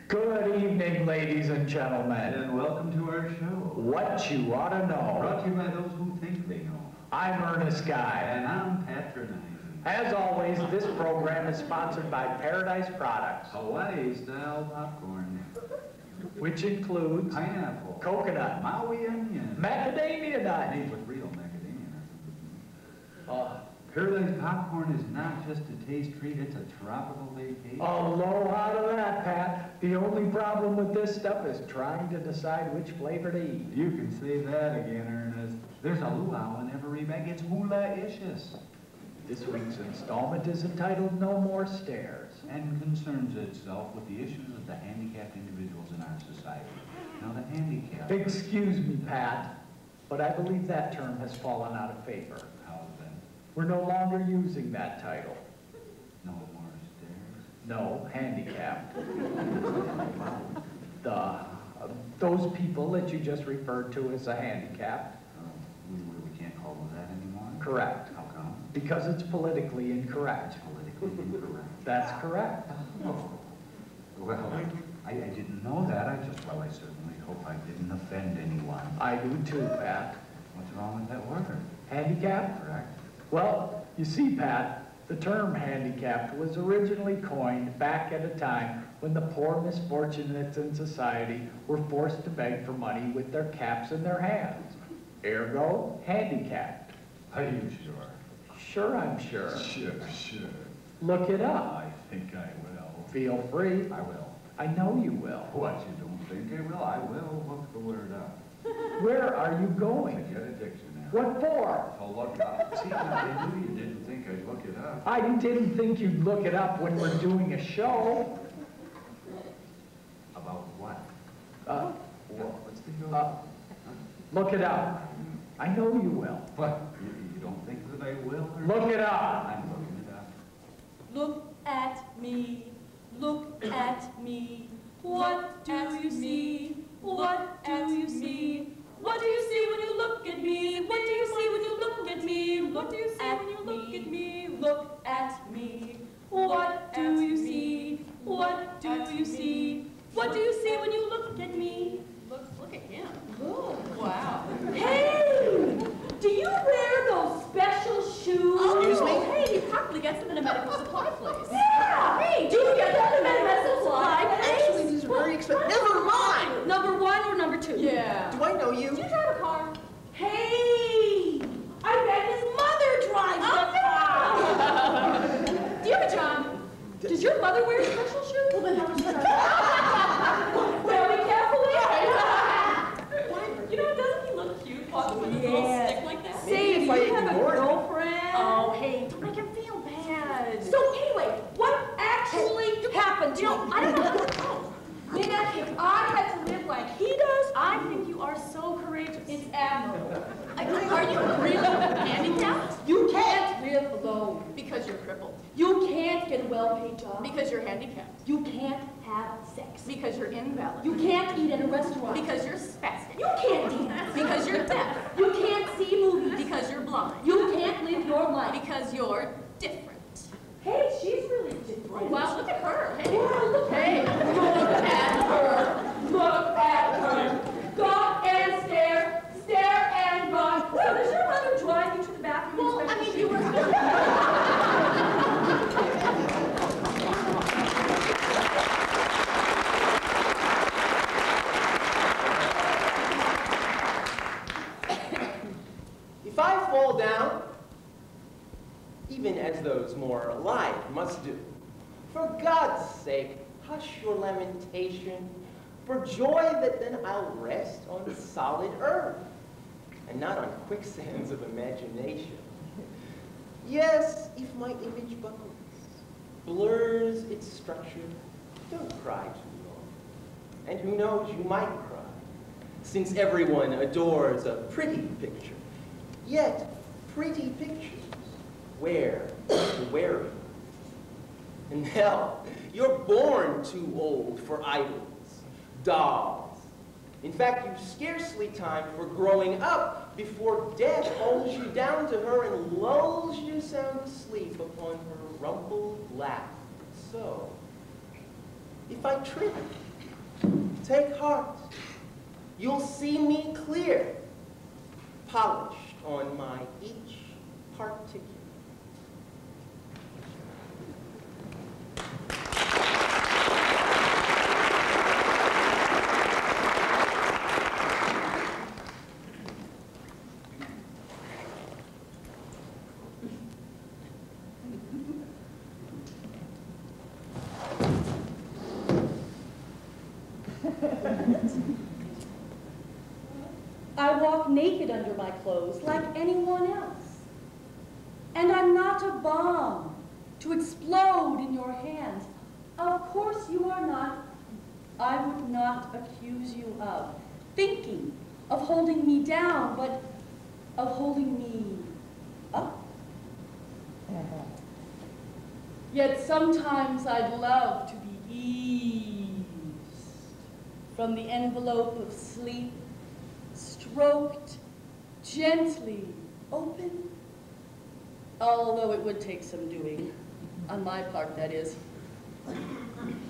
Good evening, ladies and gentlemen. And welcome to our show. What you ought to know. Brought to you by those who think they know. I'm Ernest Guy. And I'm patronizing. As always, this program is sponsored by Paradise Products, Hawaii-style popcorn. which includes Pineapple. coconut, Maui onion. macadamia nut. Made with real macadamia nuts. Paradise popcorn is not just a taste treat, it's a tropical vacation. Aloha to that, Pat. The only problem with this stuff is trying to decide which flavor to eat. You can say that again, Ernest. There's a luau in every bag. It's hula-icious. This week's installment is entitled No More Stairs. And concerns itself with the issues of the handicapped individuals in our society. Now, the handicapped... Excuse me, Pat, but I believe that term has fallen out of favor. How then? We're no longer using that title. No more stairs? No, handicapped. Those people that you just referred to as a handicapped. We can't call them that anymore? Correct. How come? Because it's politically incorrect. It's politically incorrect. That's correct. Oh. Well, I didn't know that. I certainly hope I didn't offend anyone. I do too, Pat. What's wrong with that word? Handicapped? Correct. Well, you see, Pat, the term handicapped was originally coined back at a time when the poor misfortunates in society were forced to beg for money with their caps in their hands. Ergo, handicapped. Are you sure? Sure, I'm sure. Sure. Look it up. I think I will. Feel free. I will. I know you will. What, you don't think I will? I will look the word up. Where are you To going? get a dictionary. What for? To look up. See, I knew you didn't think I'd look it up. I didn't think you'd look it up when we're doing a show. About what? What's the show? Look it up. I know you will. What? You don't think that I will? Or Look it up. I'm looking it up. Look at me, look at me. What do you see? What do you see? What do you see when you look at me? What do you see when you look at me? What do you see when you look at me? Look at me. What do you see? What do you see? What do you see when you look at me? Look at him. Oh, wow. Hey! Do you wear those special shoes? Excuse me? Hey, you probably get them in a medical supply place. Yeah! Hey, do you get them in a medical supply place? Actually, these are very expensive. Never mind! Number 1 or number 2? Yeah. Do I know you? Do you drive a car? Hey! I bet his mother drives a car! Do you have a job? Does your mother wear special shoes? Well, then how does she drive? Very carefully. You know, doesn't he look cute walking with his little stick like that? Say, do you have a girlfriend? Oh, hey, don't make him feel bad. So anyway, what actually happened to you? I don't know. Nina, if I had to live like he does, I think you are so courageous. It's admirable. Are you really handicapped? You can't live alone. Because you're crippled. You can't get a well-paid job. Because you're handicapped. You can't have sex. Because you're invalid. You can't eat at a restaurant. Because you're spastic. You can't dance. Because you're deaf. You can't see movies. Because you're blind. You can't live your life. Because you're different. Hey, she's really different. Wow, look at her. Hey, look at her. Look at her. Go and stare. Stare and run. So does your mother drive you to the bathroom? Well, I mean, you were... If I fall down, even as those more alive must do, for God's sake, hush your lamentation, for joy that then I'll rest on solid earth, and not on quicksands of imagination. Yes, if my image buckles, blurs its structure, don't cry too long. And who knows, you might cry, since everyone adores a pretty picture. Yet, pretty pictures, where to wear them? And hell, you're born too old for idols, dolls. In fact, you've scarcely time for growing up before death holds you down to her and lulls you sound asleep upon her rumpled lap. So, if I trip, Take heart. You'll see me clear, polished on my each particular. I walk naked under my clothes like anyone else. And I'm not a bomb to explode in your hands. Of course you are not. I would not accuse you of thinking, of holding me down, but of holding me up. Yet sometimes I'd love to be eased from the envelope of sleep, stroked gently open, although it would take some doing, on my part, that is.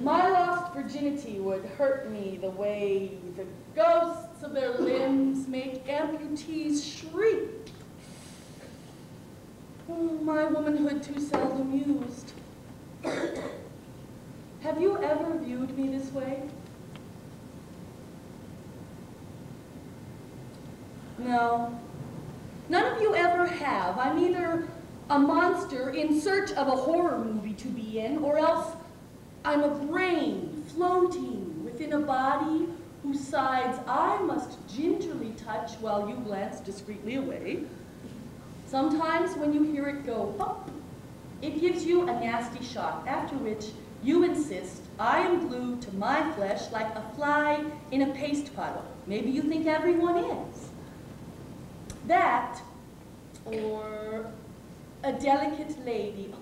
My lost virginity would hurt me the way the ghosts of their limbs make amputees shriek. Oh, my womanhood too seldom used. Have you ever viewed me this way? No, none of you ever have. I'm either a monster in search of a horror movie to be in, or else I'm a brain floating within a body whose sides I must gingerly touch while you glance discreetly away. Sometimes when you hear it go pop, it gives you a nasty shock, after which you insist I am glued to my flesh like a fly in a paste puddle. Maybe you think everyone is. That, or a delicate lady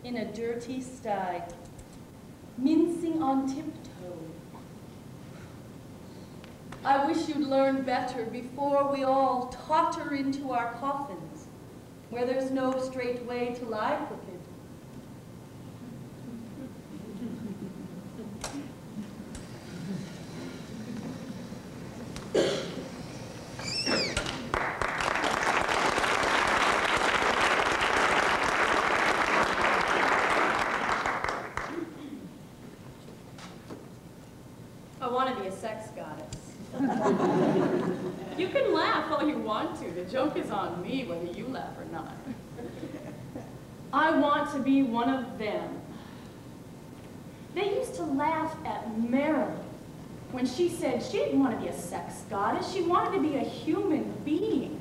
in a dirty sty, mincing on tiptoe. I wish you'd learn better before we all totter into our coffins, where there's no straight way to lie crooked. You can laugh all you want to. The joke is on me whether you laugh or not. I want to be one of them. They used to laugh at Marilyn when she said she didn't want to be a sex goddess. She wanted to be a human being.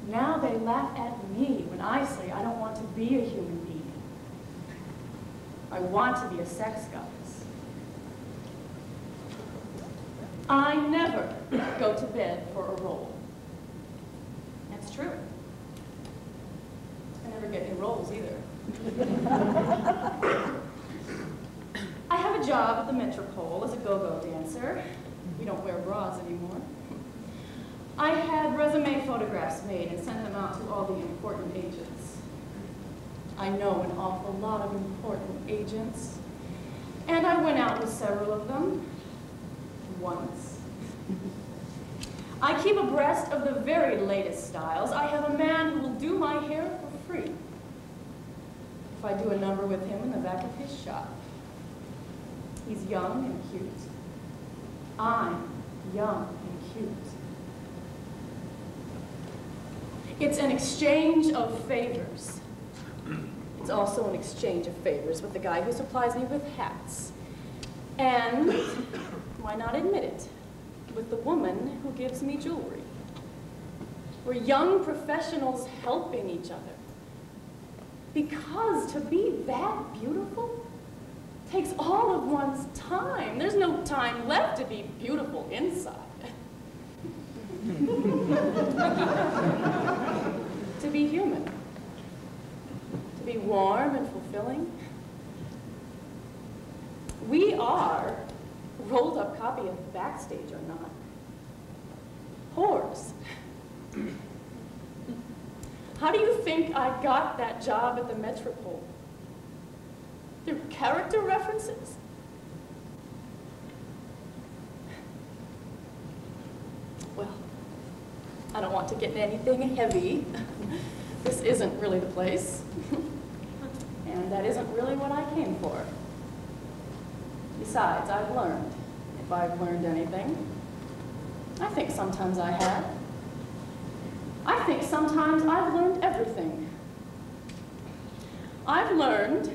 Now they laugh at me when I say I don't want to be a human being. I want to be a sex goddess. I never go to bed for a role. That's true. I never get any roles either. I have a job at the Metropole as a go-go dancer. We don't wear bras anymore. I had resume photographs made and sent them out to all the important agents. I know an awful lot of important agents, and I went out with several of them. Once. I keep abreast of the very latest styles. I have a man who will do my hair for free if I do a number with him in the back of his shop. He's young and cute. I'm young and cute. It's an exchange of favors. It's also an exchange of favors with the guy who supplies me with hats. And why not admit it, with the woman who gives me jewelry. We're young professionals helping each other. Because to be that beautiful takes all of one's time. There's no time left to be beautiful inside. To be human. To be warm and fulfilling. We are rolled up copy of Backstage or not. Whores. How do you think I got that job at the Metropole? Through character references? I don't want to get in anything heavy. This isn't really the place. And that isn't really what I came for. Besides, I've learned, if I've learned anything. I think sometimes I have. I think sometimes I've learned everything. I've learned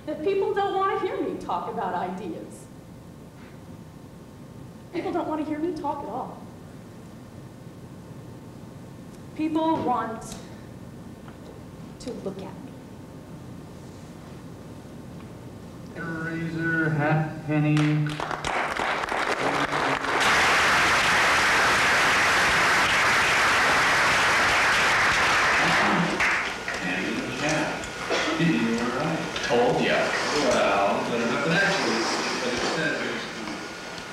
that people don't want to hear me talk about ideas. People don't want to hear me talk at all. People want to look at me. Razor, halfpenny. You were right. Told ya. Well, but actually, what it said is,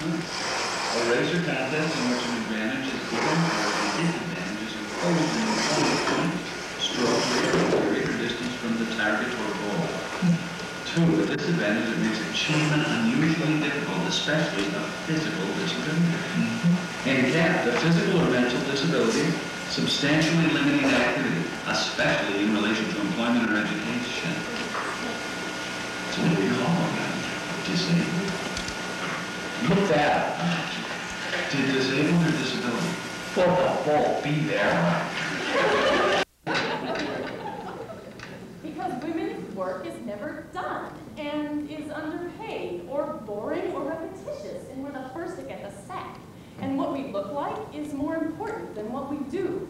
a razor contest in which an advantage is given or a disadvantage is imposed in a point, stroke, or greater distance from the target or goal. 2, a disadvantage that makes achievement unusually difficult, especially a physical disability. Handicap, a physical or mental disability, substantially limiting activity, especially in relation to employment or education. So what do we call that? Disabled? Look that. Did disabled or disability? Well, they'll both be there. Because women's work is never done and is underpaid or boring or repetitious, and we're the first to get the sack. And what we look like is more important than what we do.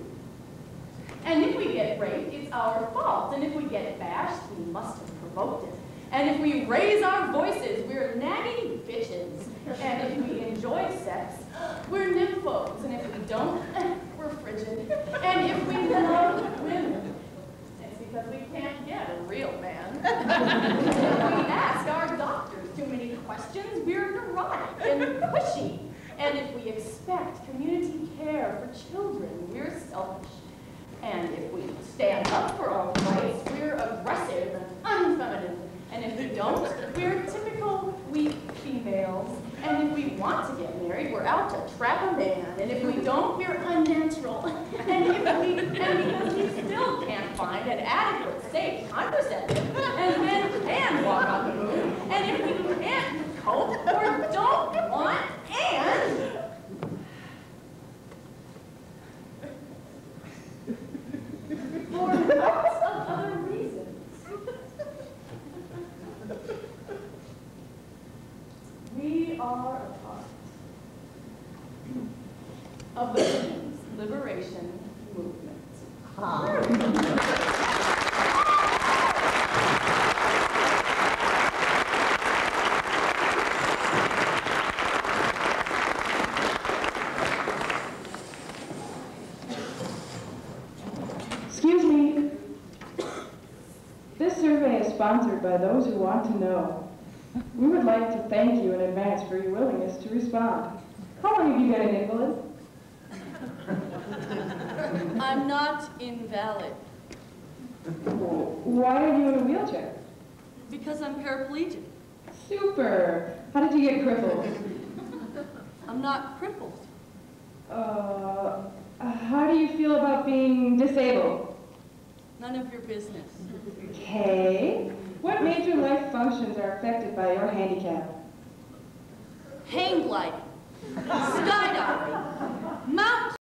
And if we get raped, it's our fault. And if we get bashed, we must have provoked it. And if we raise our voices, we're nagging bitches. And if we enjoy sex, we're nymphos. And if we don't, we're frigid. And if we love women, it's because we can't get a real man. If we ask our doctors too many questions, we're neurotic and pushy. And if we expect community care for children, we're selfish. And if we stand up for our rights, we're aggressive and unfeminine. And if we don't, we're typical weak females. And if we want to get married, we're out to trap a man. And if we don't, we're unnatural. And because we still can't find an adequate, safe contraceptive, and men can walk on the moon. And if we can't cope or don't want, and for lots of other reasons. We are a part of the women's liberation movement. Excuse me. This survey is sponsored by those who want to know. We would like to thank you in advance for your willingness to respond. How long have you been an invalid? I'm not invalid Why are you in a wheelchair? because I'm paraplegic. Super. How did you get crippled? I'm not crippled. How do you feel about being disabled? None of your business. Okay. What major life functions are affected by your handicap? Hang gliding, sky